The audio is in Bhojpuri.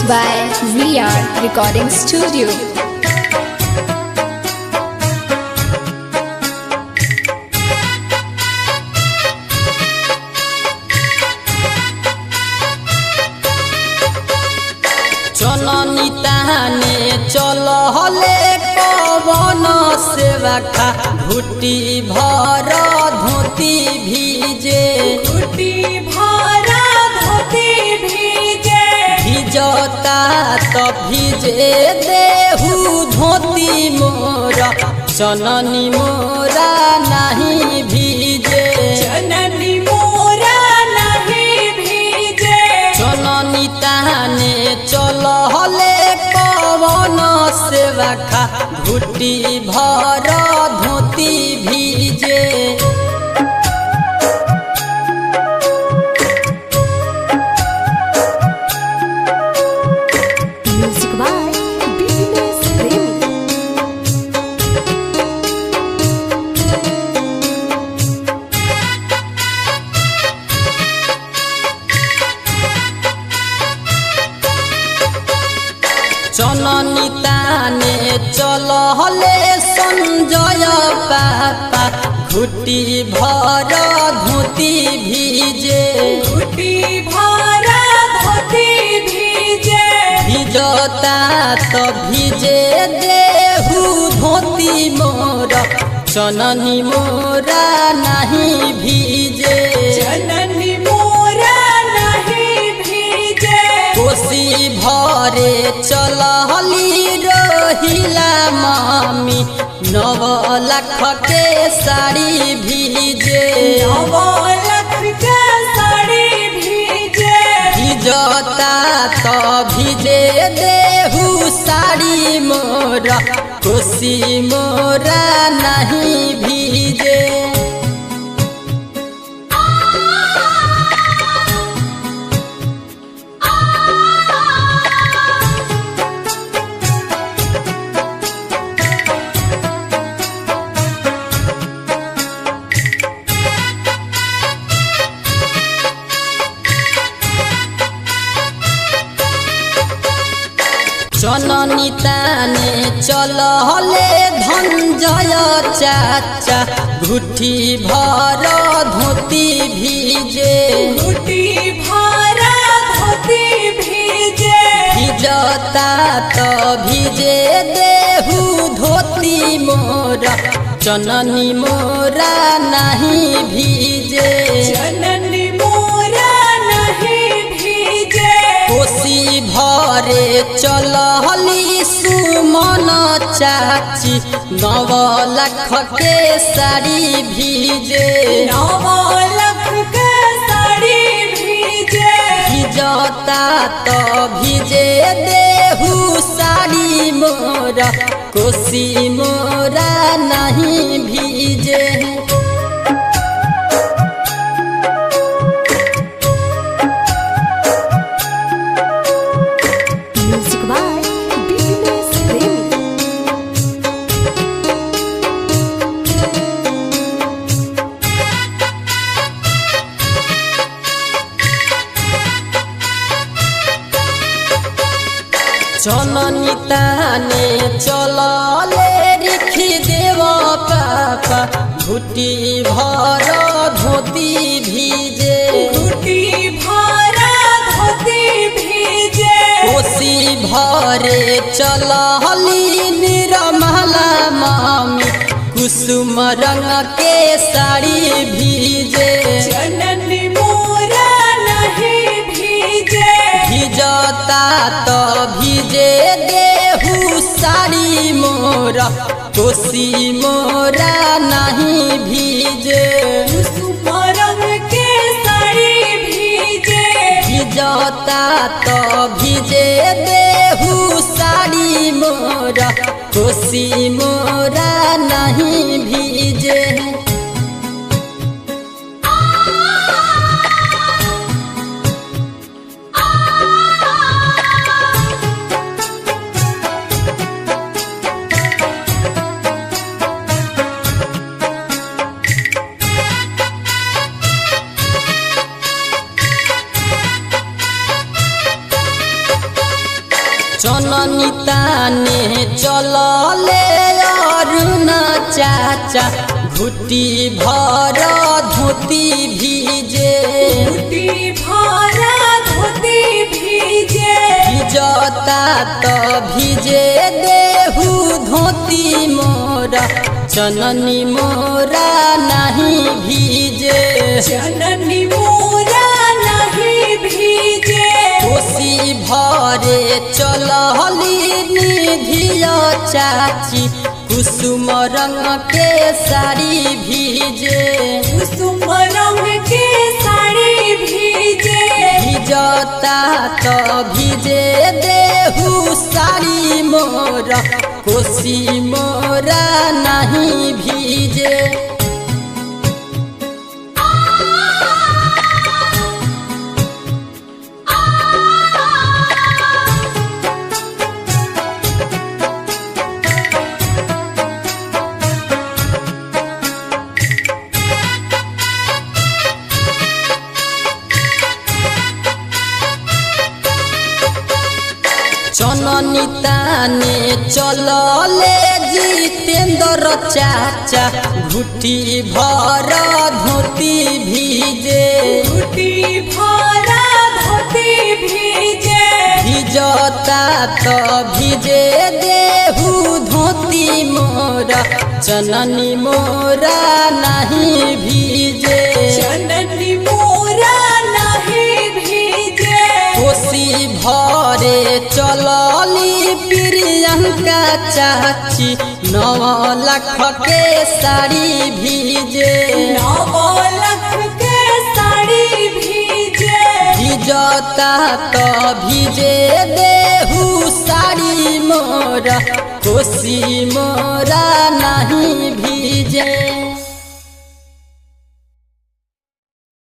by VR Recording Studio. चलनी ताने चल हले पवन सेवा खा घुटी भर धोती भीजे घुटी भर धोती भीजे भिजता तो भीजे देहु धोती मोरा चननी मोरा नहीं भीजे जननी मोरा नहीं भीजे चलनी ताने चल हले पवन सेवा खा घुटी भर धोती भीजे Music by BBS Premi. चलनी ताने चल हले संजय पापा घुटी भर धोती भीजे घुटी भर धोती भीजे भिजता तो भीजे देहु धोती मोरा चननी मोरा नहीं भीजे जननी मोरा नहीं भीजे कोसी भरे चल हली रोहिला मामी 9 लाख के साड़ी भीजे नवलख के साड़ी भीजे भिजता तो भीजे देहु साड़ी मोरा कोसी मोरा नहीं भीजे चलनी ताने चल हले धनजय चाचा घुटी भर धोती भीजे घुटी भर धोती भीजे भिजता तो भीजे देहु धोती मोरा चननी मोरा नहीं भीजे जननी मोरा नहीं भीजे कोसी भरे चल हली सुमन चाची 9 लाख के साड़ी भीजे नवलख के साड़ी भीजे भिजता तो भीजे देहु साड़ी मोरा कोसी मोरा नहीं भीजे Music by BBS Premi. चलनी ताने चल ले रिखी देव पापा घुटी भर धोती भीजे घुटी भर धोती भीजे कोसी भरे चल हली निरमला मामी कुसुम रंग के साड़ी भीजे जननी मोरा नहीं भीजे भिजता तो भीजे देहु साड़ी मोरा कोसी मोरा नहीं भीजे कुसुम रंग के साड़ी भीजे भिजता तो भीजे देहु साड़ी मोरा कोसी मोरा नहीं भीजे चननी ताने चलले अरुण चाचा घुटी भर धोती भीजे घुटी भरा धोती भीजे भिजता त भिजे देहु धोती मोरा चननी मोरा नहीं भीजे चननी मोरा नहीं भीजे कोसी भरे चलली निधिया चाची कुसुम रंग के साड़ी भीजे कुसुम रंग के साड़ी भीजे भिजता त भिजे देहु साड़ी मोरा कोसी मोरा नहीं भीजे चननी ताने चलले जितेंद्र चाचा घुटी भर धोती भीजे घुटी भरा धोती भीजे भिजता त भिजे देहु धोती मोरा चननी मोरा नहीं भीजे चननी मोरा नहीं भीजे कोसी भरे चलली प्रियंका चाची 9 लाख के साड़ी भीजे 9 लाख के साड़ी भीजे भिजता त भिजे देहु साड़ी मोरा कोसी मोरा नहीं भीजे।